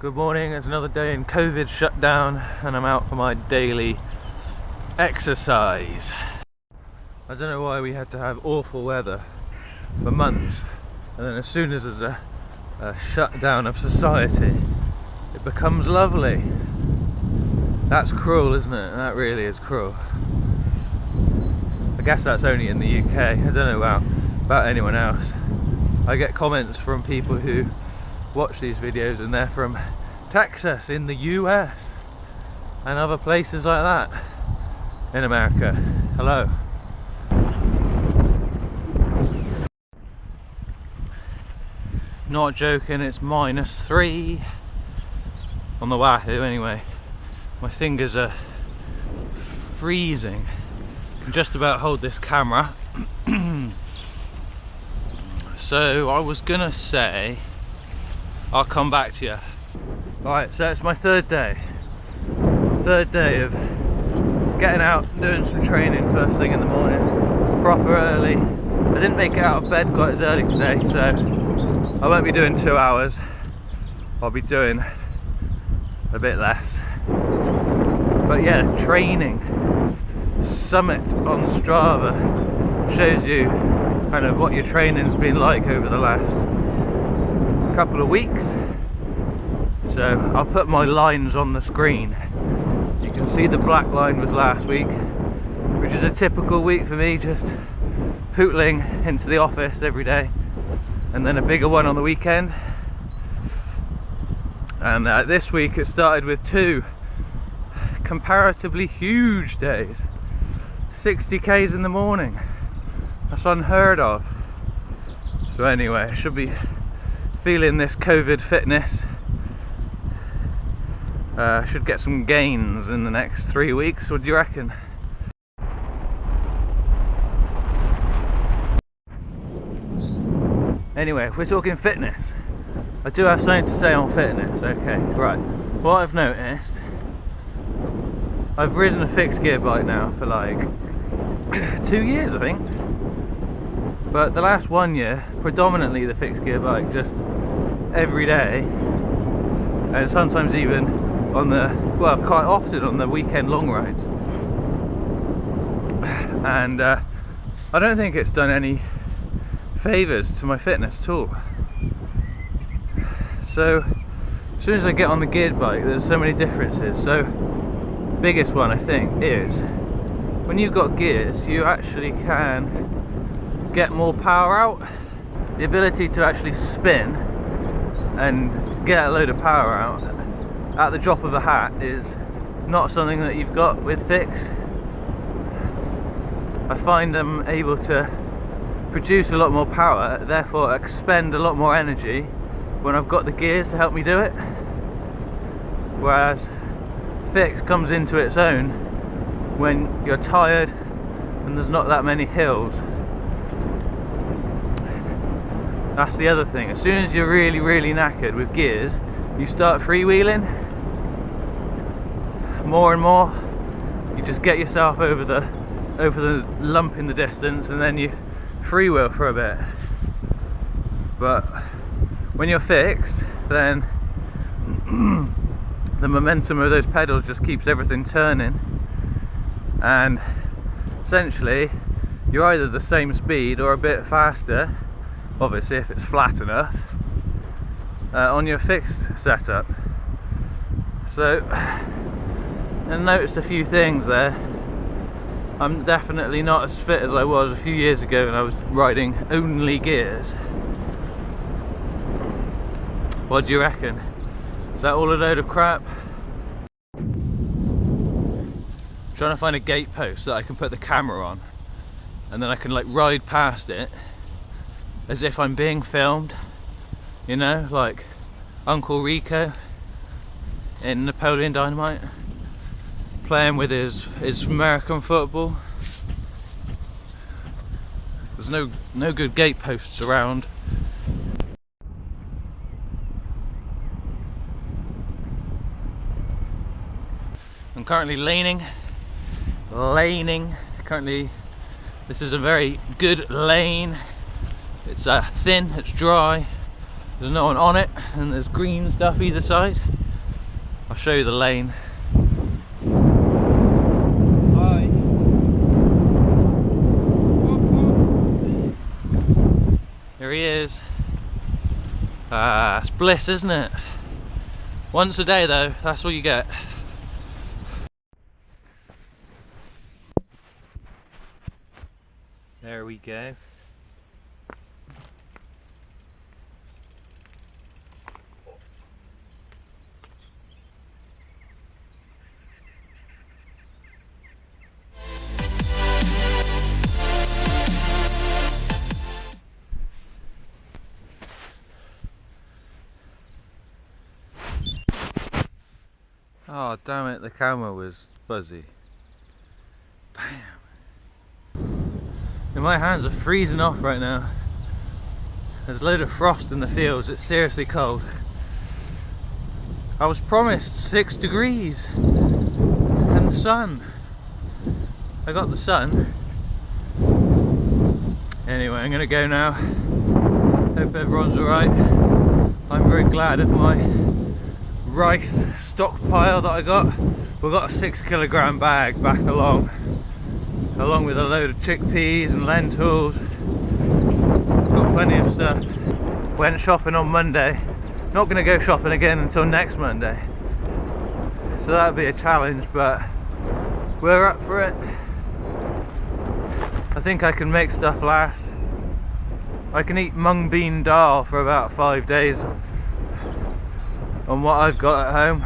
Good morning, it's another day in COVID shutdown and I'm out for my daily exercise. I don't know why we had to have awful weather for months, and then as soon as there's a shutdown of society, it becomes lovely. That's cruel, isn't it? That really is cruel. I guess that's only in the UK. I don't know about anyone else. I get comments from people who watch these videos and they're from Texas in the US and other places like that in America. Hello. Not joking, it's -3 on the Wahoo anyway. My fingers are freezing. I can just about hold this camera. So I was gonna say I'll come back to you. Alright, so it's my third day of getting out and doing some training first thing in the morning, proper early. I didn't make it out of bed quite as early today, so I won't be doing 2 hours. I'll be doing a bit less. But yeah, training. Summit on Strava shows you kind of what your training's been like over the last couple of weeks. So I'll put my lines on the screen. You can see the black line was last week, which is a typical week for me, just pootling into the office every day, and then a bigger one on the weekend. And this week it started with 2 comparatively huge days. 60 k's in the morning. That's unheard of. So anyway, I should be feeling this COVID fitness. Should get some gains in the next 3 weeks. What do you reckon? Anyway, if we're talking fitness, I do have something to say on fitness. Okay, right. What I've noticed, I've ridden a fixed gear bike now for like 2 years, I think. But the last 1 year, predominantly the fixed gear bike, just every day, and sometimes even on the, well, quite often on the weekend long rides. And I don't think it's done any favours to my fitness at all. So as soon as I get on the geared bike, there's so many differences. So biggest one I think is when you've got gears, you actually can get more power out. The ability to actually spin and get a load of power out at the drop of a hat is not something that you've got with fixed. I find I'm able to produce a lot more power, therefore expend a lot more energy when I've got the gears to help me do it. Whereas fixed comes into its own when you're tired and there's not that many hills. That's the other thing. As soon as you're really knackered with gears, you start freewheeling more and more. You just get yourself over the lump in the distance and then you freewheel for a bit. But when you're fixed, then the momentum of those pedals just keeps everything turning, and essentially you're either the same speed or a bit faster, obviously if it's flat enough, on your fixed setup. So I noticed a few things there. I'm definitely not as fit as I was a few years ago when I was riding only gears. What do you reckon? Is that all a load of crap? Trying to find a gate post that I can put the camera on, and then I can like ride past it as if I'm being filmed, you know, like Uncle Rico in Napoleon Dynamite, playing with his American football. There's no good gate posts around. I'm currently laning. Currently, this is a very good lane. It's thin, it's dry, There's no one on it, and there's green stuff either side. I'll show you the lane. Hi. Here he is. It's bliss, isn't it? Once a day though, that's all you get. There we go. Oh damn it, the camera was fuzzy. Damn. And my hands are freezing off right now. There's a load of frost in the fields, it's seriously cold. I was promised 6 degrees and the sun. I got the sun. Anyway, I'm gonna go now. Hope everyone's alright. I'm very glad of my rice stockpile that I got. We got a 6 kilogram bag back along with a load of chickpeas and lentils. Got plenty of stuff. Went shopping on Monday. Not going to go shopping again until next Monday, so that'll be a challenge, but we're up for it. I think I can make stuff last. I can eat mung bean dal for about 5 days on what I've got at home.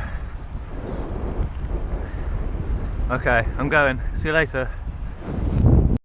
Okay, I'm going. See you later.